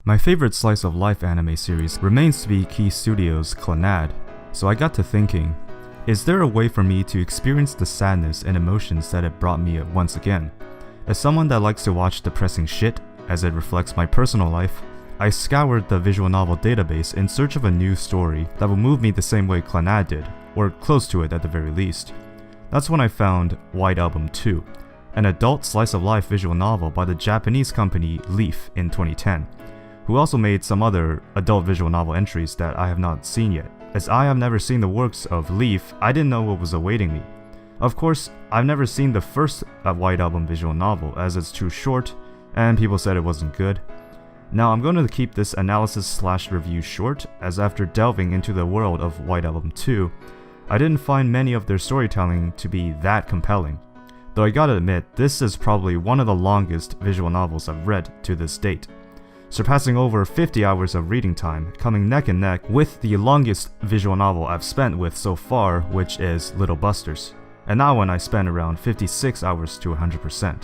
My favorite slice of life anime series remains to be Key Studios' Clannad, so I got to thinking, is there a way for me to experience the sadness and emotions that it brought me once again? As someone that likes to watch depressing shit, as it reflects my personal life, I scoured the visual novel database in search of a new story that would move me the same way Clannad did, or close to it at the very least. That's when I found White Album 2, an adult slice-of-life visual novel by the Japanese company Leaf in 2010, who also made some other adult visual novel entries that I have not seen yet. As I have never seen the works of Leaf, I didn't know what was awaiting me. Of course, I've never seen the first White Album visual novel, as it's too short, and people said it wasn't good. Now I'm going to keep this analysis/review short, as after delving into the world of White Album 2, I didn't find many of their storytelling to be that compelling. Though I gotta admit, this is probably one of the longest visual novels I've read to this date, surpassing over 50 hours of reading time, coming neck and neck with the longest visual novel I've spent with so far, which is Little Busters, and that one I spent around 56 hours to 100%.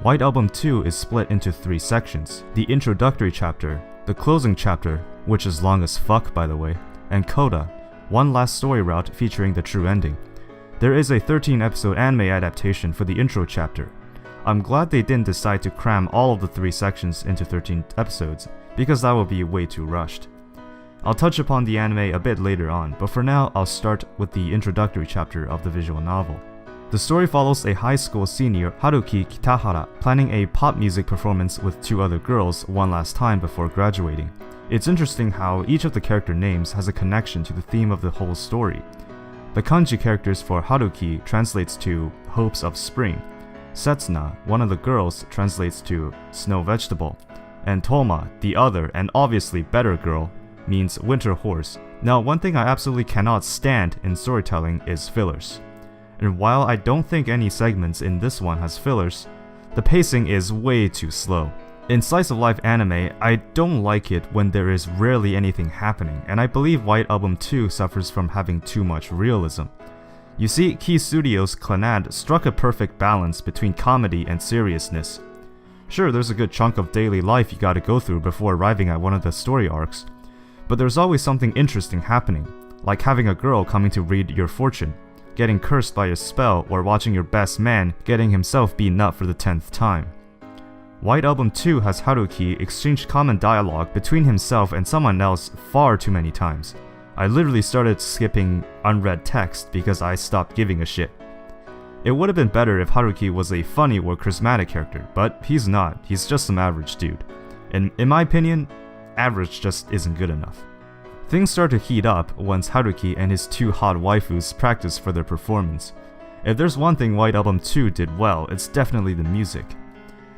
White Album 2 is split into 3 sections: the introductory chapter, the closing chapter, which is long as fuck by the way, and Coda, one last story route featuring the true ending. There is a 13-episode anime adaptation for the intro chapter. I'm glad they didn't decide to cram all of the 3 sections into 13 episodes, because that would be way too rushed. I'll touch upon the anime a bit later on, but for now I'll start with the introductory chapter of the visual novel. The story follows a high school senior, Haruki Kitahara, planning a pop music performance with 2 other girls one last time before graduating. It's interesting how each of the character names has a connection to the theme of the whole story. The kanji characters for Haruki translates to hopes of spring, Setsuna, one of the girls, translates to snow vegetable, and Toma, the other and obviously better girl, means winter horse. Now, one thing I absolutely cannot stand in storytelling is fillers. And while I don't think any segments in this one has fillers, the pacing is way too slow. In slice of life anime, I don't like it when there is rarely anything happening, and I believe White Album 2 suffers from having too much realism. You see, Key Studios' Clannad struck a perfect balance between comedy and seriousness. Sure, there's a good chunk of daily life you gotta go through before arriving at one of the story arcs, but there's always something interesting happening, like having a girl coming to read your fortune, getting cursed by a spell, or watching your best man getting himself beaten up for the 10th time. White Album 2 has Haruki exchange common dialogue between himself and someone else far too many times. I literally started skipping unread text because I stopped giving a shit. It would have been better if Haruki was a funny or charismatic character, but he's not, he's just some average dude. And in my opinion, average just isn't good enough. Things start to heat up once Haruki and his 2 hot waifus practice for their performance. If there's one thing White Album 2 did well, it's definitely the music.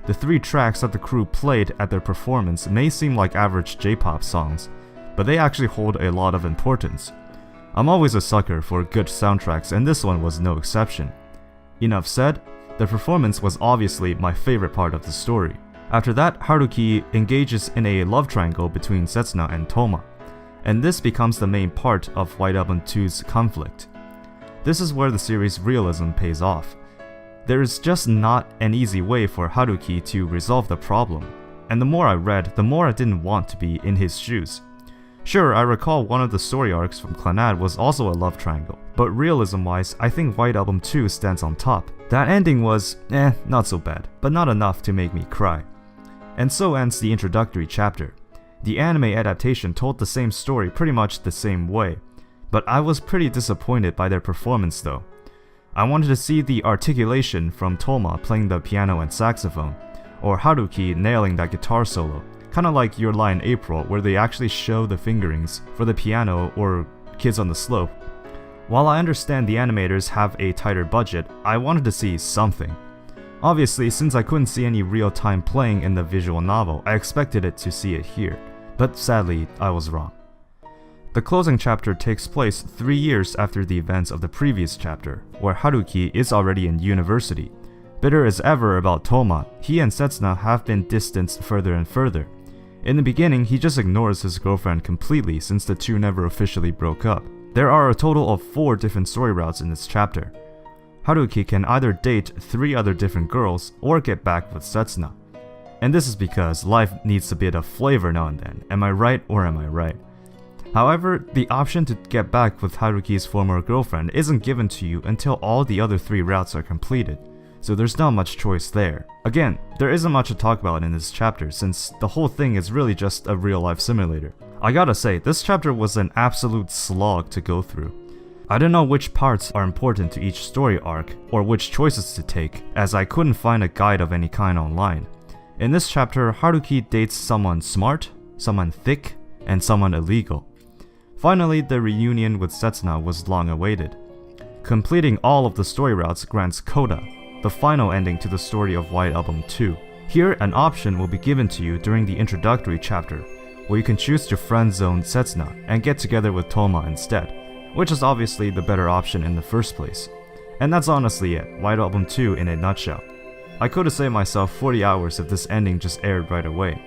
The 3 tracks that the crew played at their performance may seem like average J-pop songs, but they actually hold a lot of importance. I'm always a sucker for good soundtracks, and this one was no exception. Enough said, the performance was obviously my favorite part of the story. After that, Haruki engages in a love triangle between Setsuna and Toma, and this becomes the main part of White Album 2's conflict. This is where the series' realism pays off. There is just not an easy way for Haruki to resolve the problem, and the more I read, the more I didn't want to be in his shoes. Sure, I recall one of the story arcs from Clannad was also a love triangle, but realism-wise, I think White Album 2 stands on top. That ending was, not so bad, but not enough to make me cry. And so ends the introductory chapter. The anime adaptation told the same story pretty much the same way, but I was pretty disappointed by their performance though. I wanted to see the articulation from Toma playing the piano and saxophone, or Haruki nailing that guitar solo, kinda like Your Lie in April where they actually show the fingerings for the piano or Kids on the Slope. While I understand the animators have a tighter budget, I wanted to see something. Obviously, since I couldn't see any real-time playing in the visual novel, I expected it to see it here, but sadly, I was wrong. The closing chapter takes place 3 years after the events of the previous chapter, where Haruki is already in university. Bitter as ever about Toma, he and Setsuna have been distanced further and further. In the beginning, he just ignores his girlfriend completely since the 2 never officially broke up. There are a total of 4 different story routes in this chapter. Haruki can either date 3 other different girls or get back with Setsuna. And this is because life needs a bit of flavor now and then. Am I right or am I right? However, the option to get back with Haruki's former girlfriend isn't given to you until all the other 3 routes are completed, so there's not much choice there. Again, there isn't much to talk about in this chapter since the whole thing is really just a real-life simulator. I gotta say, this chapter was an absolute slog to go through. I don't know which parts are important to each story arc, or which choices to take, as I couldn't find a guide of any kind online. In this chapter, Haruki dates someone smart, someone thick, and someone illegal. Finally, the reunion with Setsuna was long awaited. Completing all of the story routes grants Coda, the final ending to the story of White Album 2. Here, an option will be given to you during the introductory chapter, where you can choose to friend-zone Setsuna and get together with Toma instead, which is obviously the better option in the first place. And that's honestly it, White Album 2 in a nutshell. I could have saved myself 40 hours if this ending just aired right away.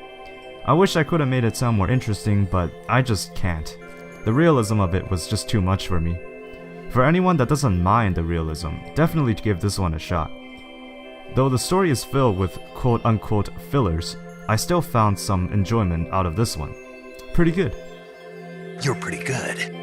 I wish I could have made it sound more interesting, but I just can't. The realism of it was just too much for me. For anyone that doesn't mind the realism, definitely give this one a shot. Though the story is filled with quote-unquote fillers, I still found some enjoyment out of this one. Pretty good. You're pretty good.